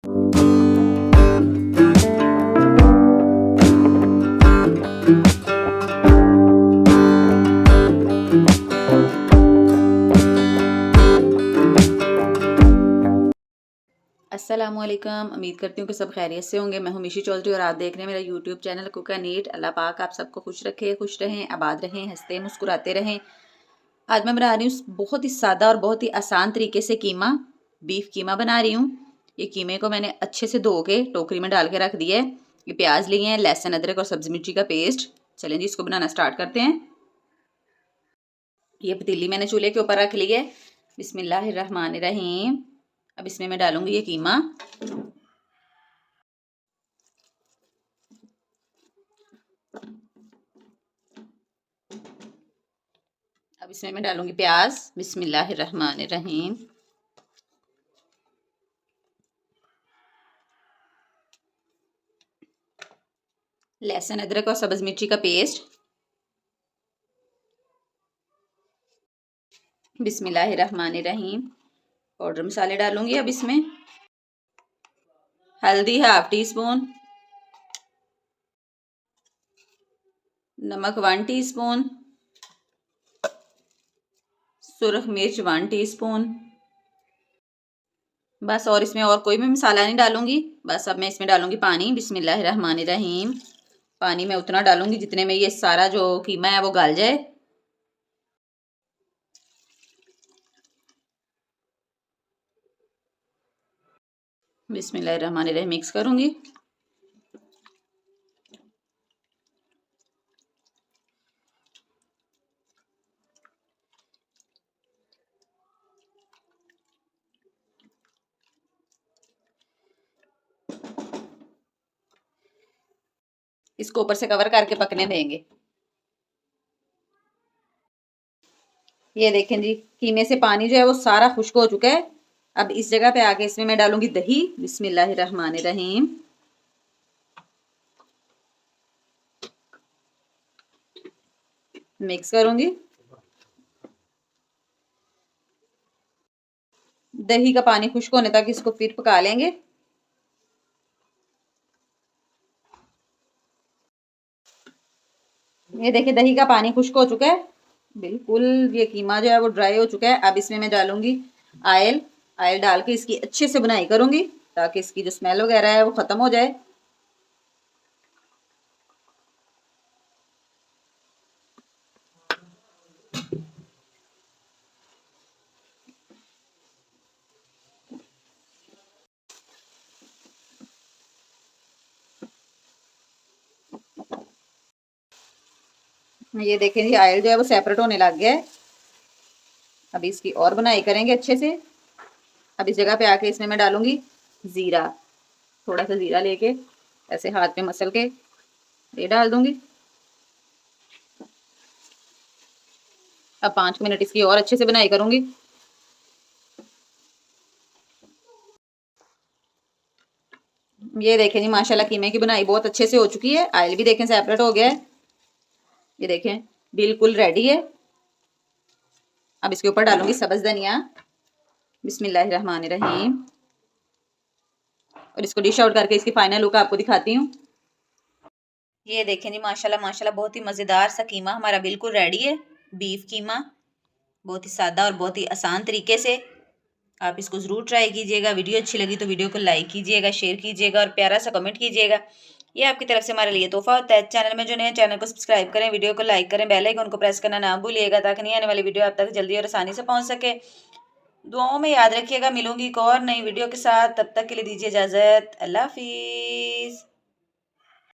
अस्सलामुअलैकुम। उम्मीद करती हूँ कि सब खैरियत से होंगे। मैं हूँ मिशी चौधरी और आप देख रहे हैं मेरा YouTube channel cook and eat. Allah पाक आप सबको खुश रखे, खुश रहें, आबाद रहें, हंसते मुस्कुराते रहें। आज मैं बना रही हूँ बहुत ही सादा और बहुत ही आसान तरीके से कीमा, बीफ कीमा बना रही हूँ। ये कीमे को मैंने अच्छे से धो के टोकरी में डाल के रख दिया है। ये प्याज लिए हैं, लहसुन अदरक और सब्जी मिर्ची का पेस्ट। चलें जी, इसको बनाना स्टार्ट करते हैं। ये पतीली मैंने चूल्हे के ऊपर रख ली है। बिस्मिल्लाहिर्रहमानिर्रहीम। अब इसमें मैं डालूंगी ये कीमा। अब इसमें मैं डालूंगी प्याज। बिस्मिल्लाहिर्रहमानिर्रहीम। लहसुन अदरक और सब्ज मिर्ची का पेस्ट। बिस्मिल्लाहिर्रहमानिर्रहीम। पाउडर मसाले डालूंगी अब इसमें। हल्दी 1/2 टीस्पून, नमक 1 टीस्पून, सुरख मिर्च 1 टीस्पून। बस, और इसमें और कोई भी मसाला नहीं डालूंगी। बस अब मैं इसमें डालूंगी पानी। बिस्मिल्लाहिर्रहमानिर्रहीम। पानी मैं उतना डालूंगी जितने में ये सारा जो कीमा है वो गल जाए। बिस्मिल्लाहिर्रहमानिर्रहीम मिक्स करूंगी। इसको ऊपर से कवर करके पकने देंगे। ये देखें जी, कीमे से पानी जो है वो सारा खुश्क हो चुका है। अब इस जगह पे आके इसमें मैं डालूंगी दही। बिस्मिल्लाहिर्रहमानिर्रहीम। मिक्स करूंगी। दही का पानी खुश्क होने तक इसको फिर पका लेंगे। ये देखिए, दही का पानी खुश्क हो चुका है बिल्कुल। ये कीमा जो है वो ड्राई हो चुका है। अब इसमें मैं डालूंगी ऑयल। ऑयल डाल के इसकी अच्छे से बुनाई करूंगी ताकि इसकी जो स्मेल वगैरह है वो खत्म हो जाए। ये देखें जी, ऑयल जो है वो सेपरेट होने लग गया है। अब इसकी और बुनाई करेंगे अच्छे से। अब इस जगह पे आके इसमें मैं डालूंगी जीरा। थोड़ा सा जीरा लेके ऐसे हाथ पे मसल के ये डाल दूंगी। अब 5 मिनट इसकी और अच्छे से बुनाई करूंगी। ये देखें जी, माशाल्लाह कीमे की बुनाई बहुत अच्छे से हो चुकी है। ऑयल भी देखें सेपरेट हो गया है। ये देखें बिल्कुल रेडी है। अब इसके ऊपर डालूंगी सब्ज धनिया। बिस्मिल्लाहिर्रहमानिर्रहीम। और इसको डिश आउट करके इसकी फाइनल लुक आपको दिखाती हूँ। ये देखें जी, माशाल्लाह माशाल्लाह बहुत ही मज़ेदार सा कीमा हमारा बिल्कुल रेडी है। बीफ कीमा बहुत ही सादा और बहुत ही आसान तरीके से। आप इसको ज़रूर ट्राई कीजिएगा। वीडियो अच्छी लगी तो वीडियो को लाइक कीजिएगा, शेयर कीजिएगा और प्यारा सा कमेंट कीजिएगा। ये आपकी तरफ से हमारे लिए तोहफा होता है। चैनल में जो नए, चैनल को सब्सक्राइब करें, वीडियो को लाइक करें, बेल आइकन को प्रेस करना ना भूलिएगा ताकि नई आने वाली वीडियो आप तक जल्दी और आसानी से पहुंच सके। दुआओं में याद रखिएगा। मिलूंगी एक और नई वीडियो के साथ। तब तक के लिए दीजिए इजाज़त। अल्लाह हाफिज़।